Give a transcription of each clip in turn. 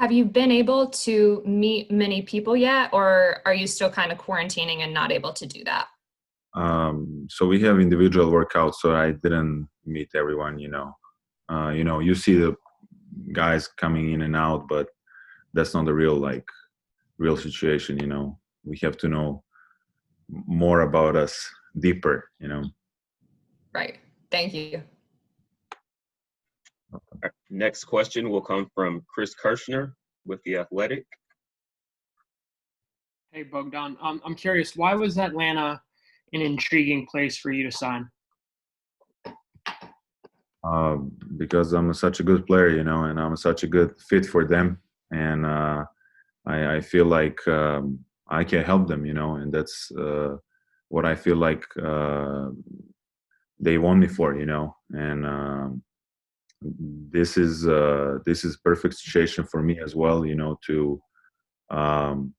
Have you been able to meet many people yet, or are you still kind of quarantining and not able to do that? So we have individual workouts, so I didn't meet everyone. You see the guys coming in and out, but that's not the real situation. We have to know more about us deeper. Right. Thank you. Our next question will come from Chris Kirschner with The Athletic. Hey, Bogdan. I'm curious, why was Atlanta an intriguing place for you to sign? Because I'm such a good player, and I'm such a good fit for them, and I feel like I can help them, and that's what I feel like they want me for, and this is perfect situation for me as well, to um,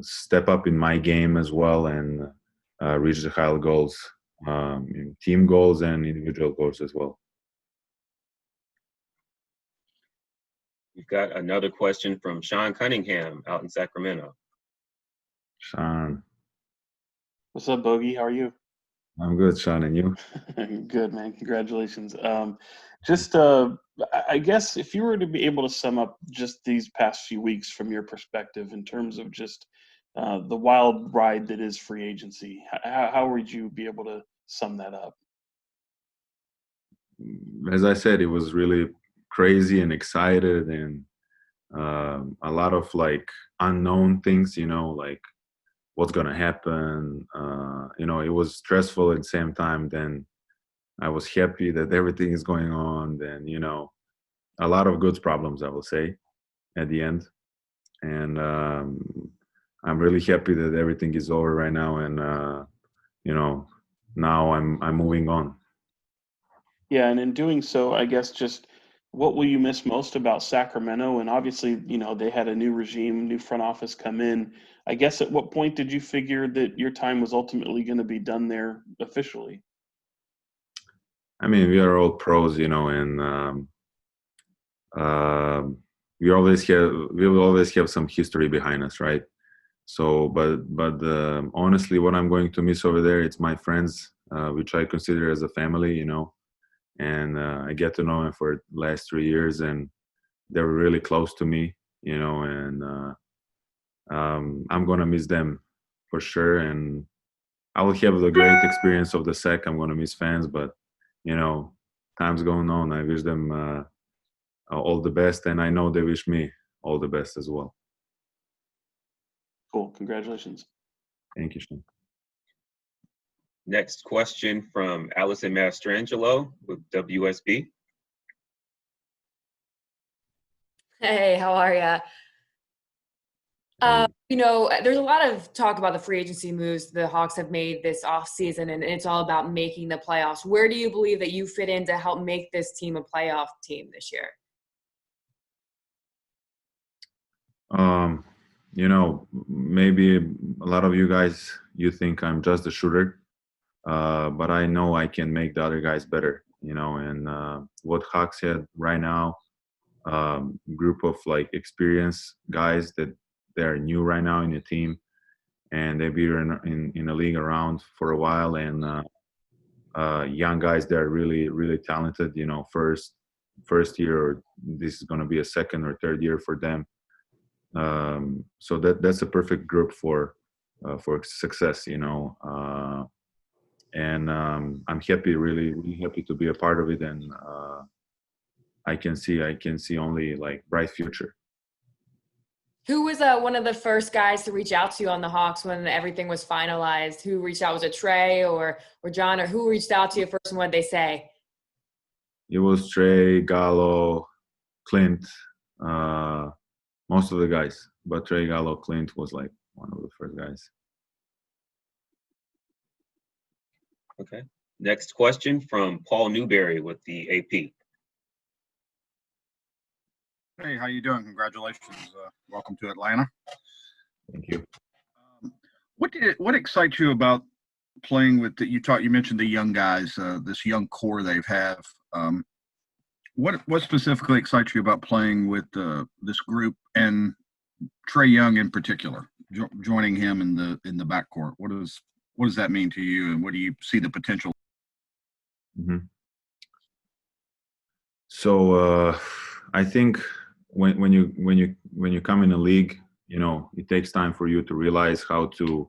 step up in my game as well and reach the high goals, team goals and individual goals as well. We've got another question from Sean Cunningham out in Sacramento. Sean, What's up, Bogey? How are you? I'm good, Sean, and you? Good, man. Congratulations. I guess if you were to be able to sum up just these past few weeks from your perspective in terms of just the wild ride that is free agency, how would you be able to sum that up? As I said, it was really crazy and excited, and a lot of unknown things, like what's gonna happen. It was stressful at the same time. Then I was happy that everything is going on. Then a lot of good problems, I will say, at the end. And I'm really happy that everything is over right now, and now I'm moving on. Yeah, and in doing so, I guess just what will you miss most about Sacramento? And obviously, they had a new regime, new front office come in. I guess at what point did you figure that your time was ultimately going to be done there officially? I mean, we are all pros, and we will always have some history behind us, right? So, but honestly, what I'm going to miss over there, it's my friends, which I consider as a family, and I get to know them for the last 3 years, and they were really close to me, and I'm gonna miss them for sure, and I will have the great experience of the SEC. I'm gonna miss fans, but time's going on. I wish them all the best, and I know they wish me all the best as well. Cool. Congratulations. Thank you, Sean. Next question from Allison Mastrangelo with WSB. Hey, how are ya? There's a lot of talk about the free agency moves the Hawks have made this offseason, and it's all about making the playoffs. Where do you believe that you fit in to help make this team a playoff team this year? Maybe a lot of you guys, you think I'm just a shooter, but I know I can make the other guys better, and what Hawks had right now, group of experienced guys that they're new right now in the team, and they've been in the league around for a while, and young guys that are really, really talented, first year, or this is going to be a second or third year for them. So that's a perfect group for success, and I'm happy, really, really happy to be a part of it, and I can see only bright future. Who was one of the first guys to reach out to you on the Hawks when everything was finalized? Who reached out? Was it Trae or John, or who reached out to you first, and what did they say? It was Trae, Gallo, Clint, most of the guys, but Trae, Gallo, Clint was one of the first guys. Okay. Next question from Paul Newberry with the AP. Hey, how you doing? Congratulations. Welcome to Atlanta. Thank you. What excites you about playing with you mentioned the young guys, this young core they have. what specifically excites you about playing with this group and Trae Young in particular, joining him in the backcourt? What does that mean to you, and what do you see the potential? Mm-hmm. So I think when you come in a league, it takes time for you to realize how to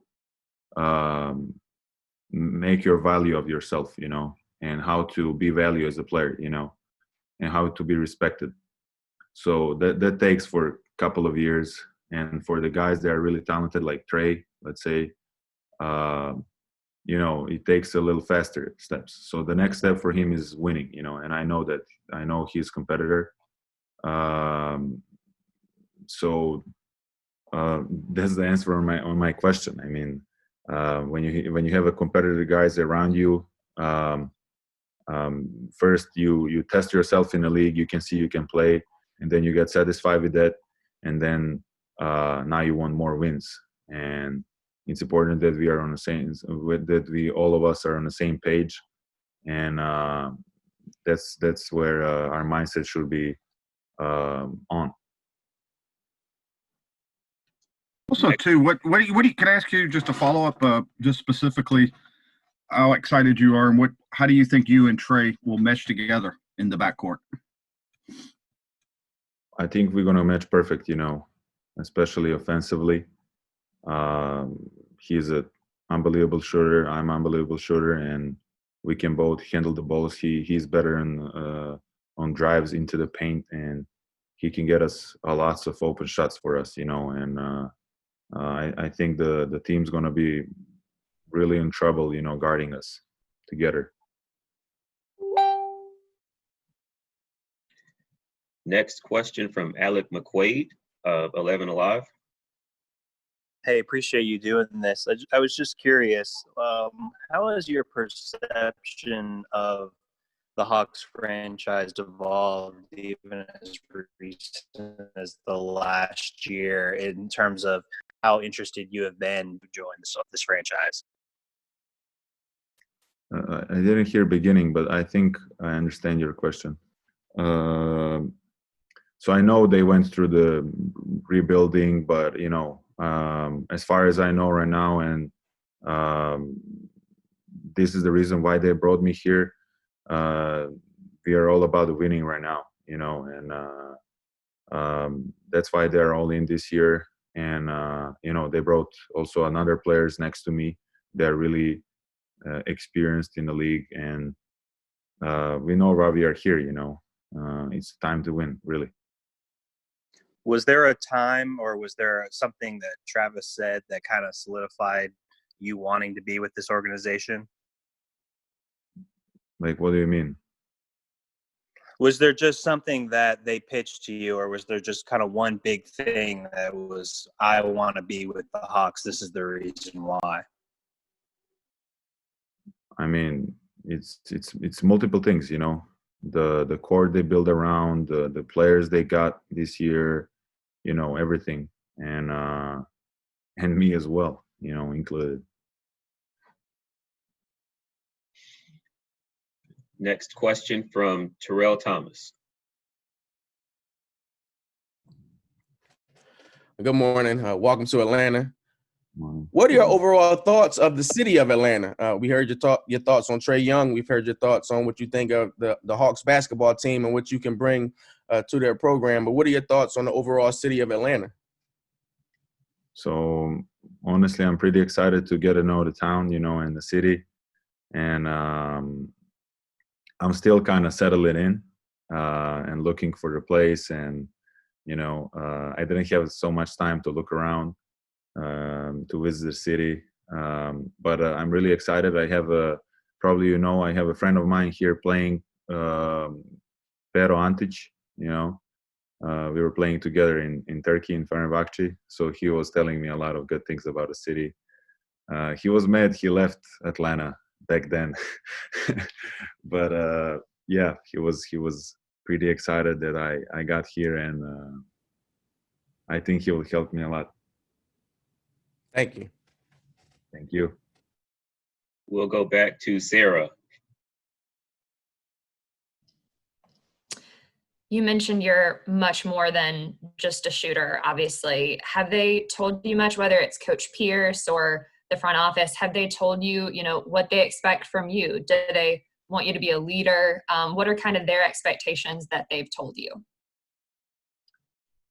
make your value of yourself, and how to be valued as a player, and how to be respected. So that takes for a couple of years, and for the guys that are really talented, like Trae, let's say, it takes a little faster steps. So the next step for him is winning, and I know he's a competitor. So that's the answer on my question. I mean, when you have a competitor guys around you, first you test yourself in the league, you can see you can play, and then you get satisfied with that, and then now you want more wins. And it's important that we are on the same, that we all of us are on the same page, and that's where our mindset should be on. Also, too, what do you can I ask you just a follow up, just specifically how excited you are, and how do you think you and Trae will mesh together in the backcourt? I think we're gonna match perfect, especially offensively. He's an unbelievable shooter. I'm an unbelievable shooter, and we can both handle the balls. He's better on drives into the paint, and he can get us lots of open shots for us, and I think the team's gonna be really in trouble, guarding us together. Next question from Alec McQuaid of 11 Alive. Hey, appreciate you doing this. I was just curious, how has your perception of the Hawks franchise evolved even as recent as the last year in terms of how interested you have been to join this franchise? I didn't hear beginning, but I think I understand your question. So I know they went through the rebuilding, but as far as I know right now, and this is the reason why they brought me here. We are all about the winning right now, and that's why they're all in this year. And they brought also another players next to me. They're really experienced in the league, and we know why we are here. It's time to win, really. Was there a time, or was there something that Travis said that kind of solidified you wanting to be with this organization? Like, what do you mean? Was there just something that they pitched to you, or was there just kind of one big thing that was, I want to be with the Hawks, this is the reason why? I mean, it's multiple things, the core they build around, the players they got this year, everything, and me as well, included. Next question from Terrell Thomas. Good morning. Welcome to Atlanta. What are your overall thoughts of the city of Atlanta? We heard your thoughts on Trae Young. We've heard your thoughts on what you think of the Hawks basketball team and what you can bring to their program. But what are your thoughts on the overall city of Atlanta? So honestly, I'm pretty excited to get to know the town, and the city. And I'm still kind of settling in and looking for the place. And, I didn't have so much time to look around to visit the city. But I'm really excited. I have I have a friend of mine here playing Pero Antic, we were playing together in Turkey, in Fenerbahce. So he was telling me a lot of good things about the city. He was mad he left Atlanta back then. But yeah, he was pretty excited that I got here, and I think he will help me a lot. Thank you. Thank you. We'll go back to Sarah. You mentioned you're much more than just a shooter, obviously. Have they told you much, whether it's Coach Pierce or the front office, have they told you, what they expect from you? Do they want you to be a leader? What are kind of their expectations that they've told you?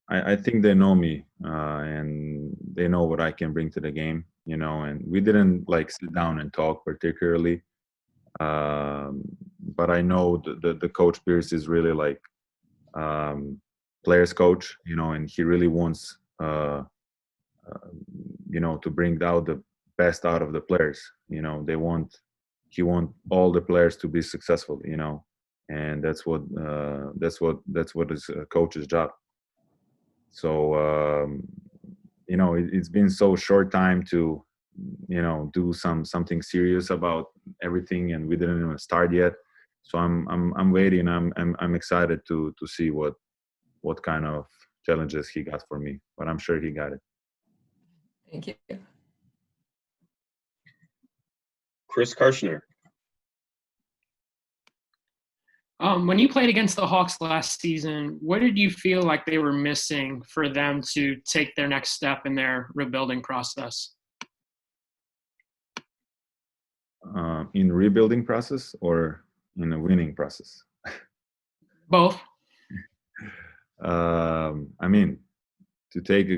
I think they know me, and they know what I can bring to the game, and we didn't like sit down and talk particularly. But I know the Coach Pierce is really like players coach, and he really wants, to bring out the best out of the players. He want all the players to be successful, and that's what is a coach's job. So, it's been so short time to, do something serious about everything, and we didn't even start yet. So I'm waiting. I'm excited to see what kind of challenges he got for me, but I'm sure he got it. Thank you. Chris Kirschner. When you played against the Hawks last season, what did you feel like they were missing for them to take their next step in their rebuilding process? In rebuilding process or in a winning process? Both. I mean, to take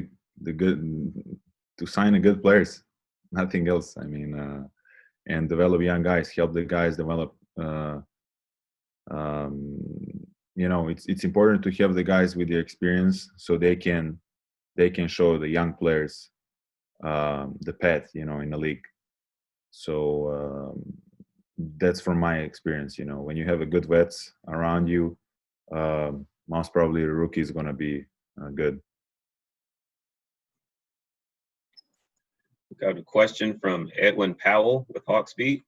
to sign a good players, nothing else. I mean, and develop young guys, help the guys develop. It's important to have the guys with the experience so they can show the young players the path, in the league. So that's from my experience. When you have a good vets around you, most probably the rookie is going to be good. We got a question from Edwin Powell with Hawksbeat.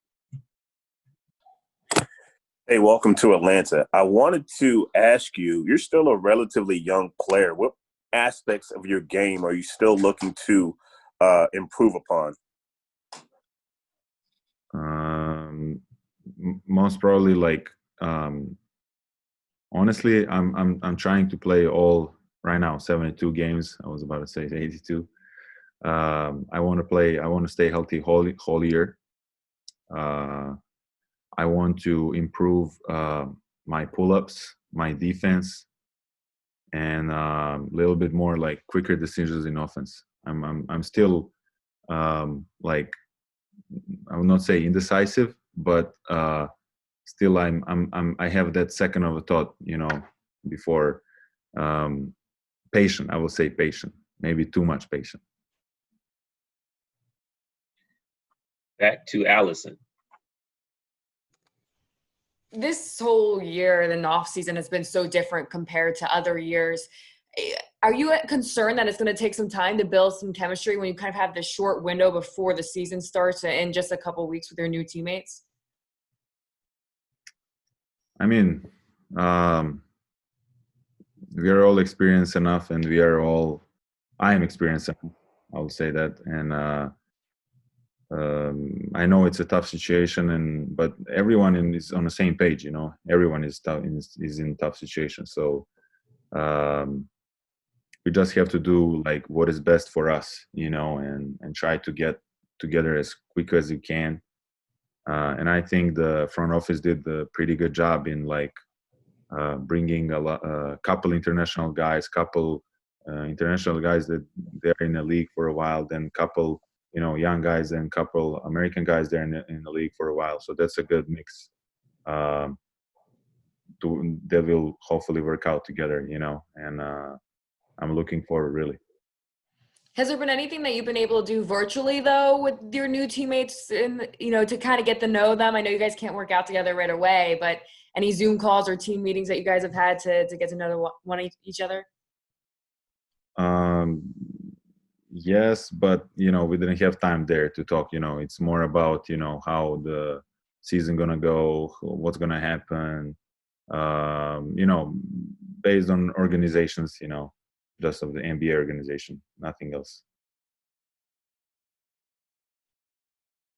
Hey, welcome to Atlanta. I wanted to ask you, you're still a relatively young player. What aspects of your game are you still looking to improve upon? Most probably, like, honestly, I'm trying to play all right now 72 games. I was about to say 82. I want to stay healthy whole year. I want to improve my pull-ups, my defense, and a little bit more like quicker decisions in offense. I'm still like, I will not say indecisive, but still I have that second of a thought, before. Patient, I will say patient, maybe too much patient. Back to Allison. This whole year, the off season has been so different compared to other years. Are you concerned that it's going to take some time to build some chemistry when you kind of have this short window before the season starts in just a couple of weeks with your new teammates? I mean, we are all experienced enough, and I am experienced enough, I will say that. And I know it's a tough situation, but everyone is on the same page. Everyone is in tough situation. So we just have to do like what is best for us, and try to get together as quick as you can. And I think the front office did a pretty good job in like bringing a couple international guys that they're in the league for a while, then couple young guys, and couple American guys there in the league for a while. So that's a good mix. That will hopefully work out together, and I'm looking forward, really. Has there been anything that you've been able to do virtually, though, with your new teammates, to kind of get to know them? I know you guys can't work out together right away, but any Zoom calls or team meetings that you guys have had to get to know each other? Yes, but we didn't have time there to talk. It's more about how the season gonna go, what's gonna happen. Based on organizations, just of the NBA organization, nothing else.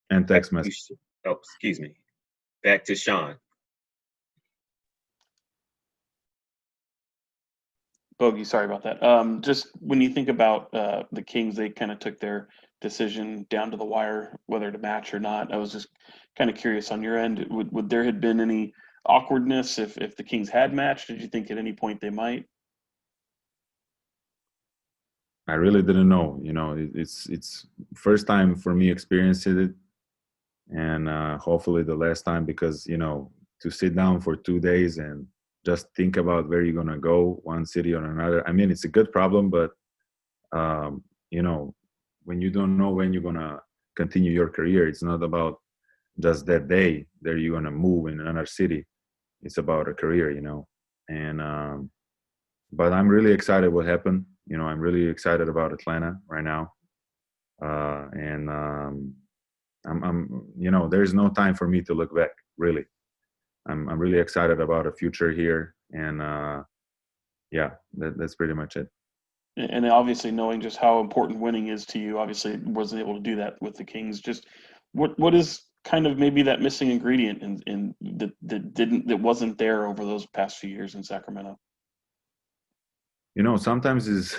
And text message. Oh, excuse me. Back to Sean. Bogey, sorry about that. Just when you think about the Kings, they kind of took their decision down to the wire, whether to match or not. I was just kind of curious on your end. Would there had been any awkwardness if the Kings had matched? Did you think at any point they might? I really didn't know. You know, it's first time for me experiencing it, and hopefully the last time, because you know, to sit down for 2 days and just think about where you're gonna go, one city or another. I mean, it's a good problem, but you know, when you don't know when you're gonna continue your career, it's not about just that day that you're gonna move in another city. It's about a career, you know. And but I'm really excited what happened. You know, I'm really excited about Atlanta right now. And I'm, you know, there's no time for me to look back. Really, I'm really excited about a future here. And yeah, that's pretty much it. And obviously knowing just how important winning is to you, obviously wasn't able to do that with the Kings. Just what is kind of maybe that missing ingredient in that wasn't there over those past few years in Sacramento? You know, sometimes is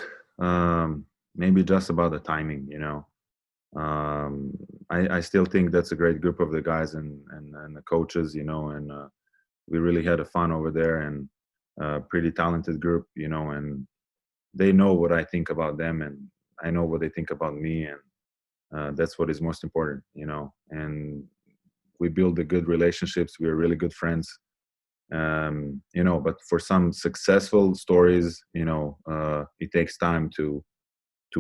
maybe just about the timing. You know, I still think that's a great group of the guys and the coaches. You know, and we really had a fun over there, and pretty talented group. You know, and they know what I think about them, and I know what they think about me, and that's what is most important. You know, and we build a good relationships. We are really good friends. You know, but for some successful stories, you know, it takes time to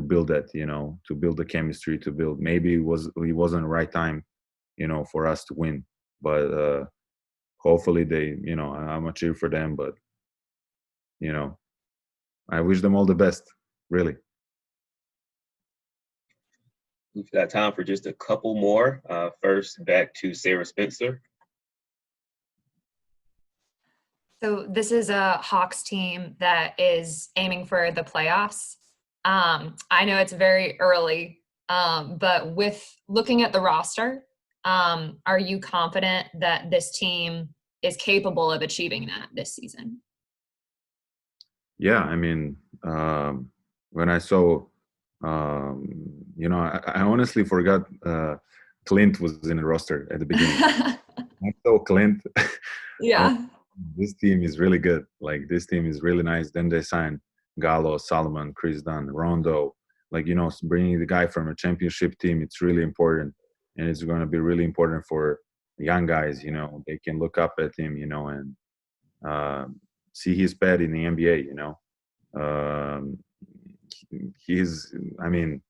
build that, you know, to build the chemistry, to build. Maybe it wasn't the right time, you know, for us to win, but hopefully they, you know, I'm a cheer for them, but you know, I wish them all the best, really. We've got time for just a couple more. First, back to Sarah Spencer. So this is a Hawks team that is aiming for the playoffs. I know it's very early, but with looking at the roster, are you confident that this team is capable of achieving that this season? Yeah, I mean, when I saw, you know, I honestly forgot Clint was in the roster at the beginning. I saw Clint. Yeah. This team is really good. Like, this team is really nice. Then they signed Gallo, Solomon, Chris Dunn, Rondo. Like, you know, bringing the guy from a championship team, it's really important. And it's going to be really important for young guys, you know. They can look up at him, you know, and see his path in the NBA, you know. I mean,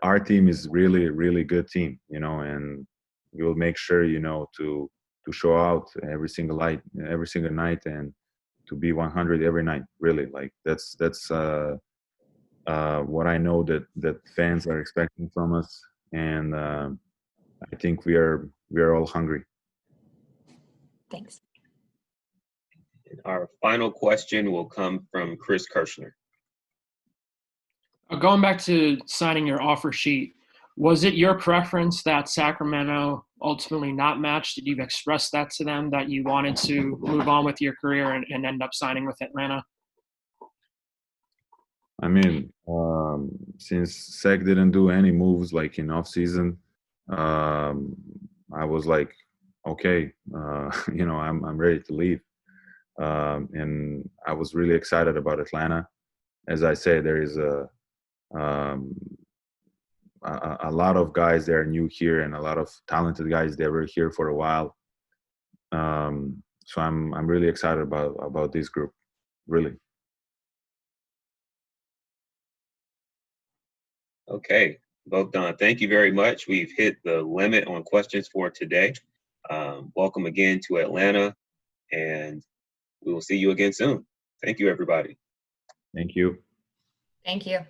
our team is really, really good team, you know, and we will make sure, you know, to show out every single night, and to be 100 every night. Really, like that's what I know that fans are expecting from us, and I think we are all hungry. Thanks. Our final question will come from Chris Kirschner. Going back to signing your offer sheet, was it your preference that Sacramento ultimately not match? Did you express that to them, that you wanted to move on with your career and end up signing with Atlanta? I mean, since Sac didn't do any moves like in offseason, I was like, okay, you know, I'm ready to leave. And I was really excited about Atlanta. As I say, there is a lot of guys that are new here, and a lot of talented guys that were here for a while. So I'm really excited about this group, really. Okay, Bogdan, thank you very much. We've hit the limit on questions for today. Welcome again to Atlanta, and we will see you again soon. Thank you, everybody. Thank you. Thank you.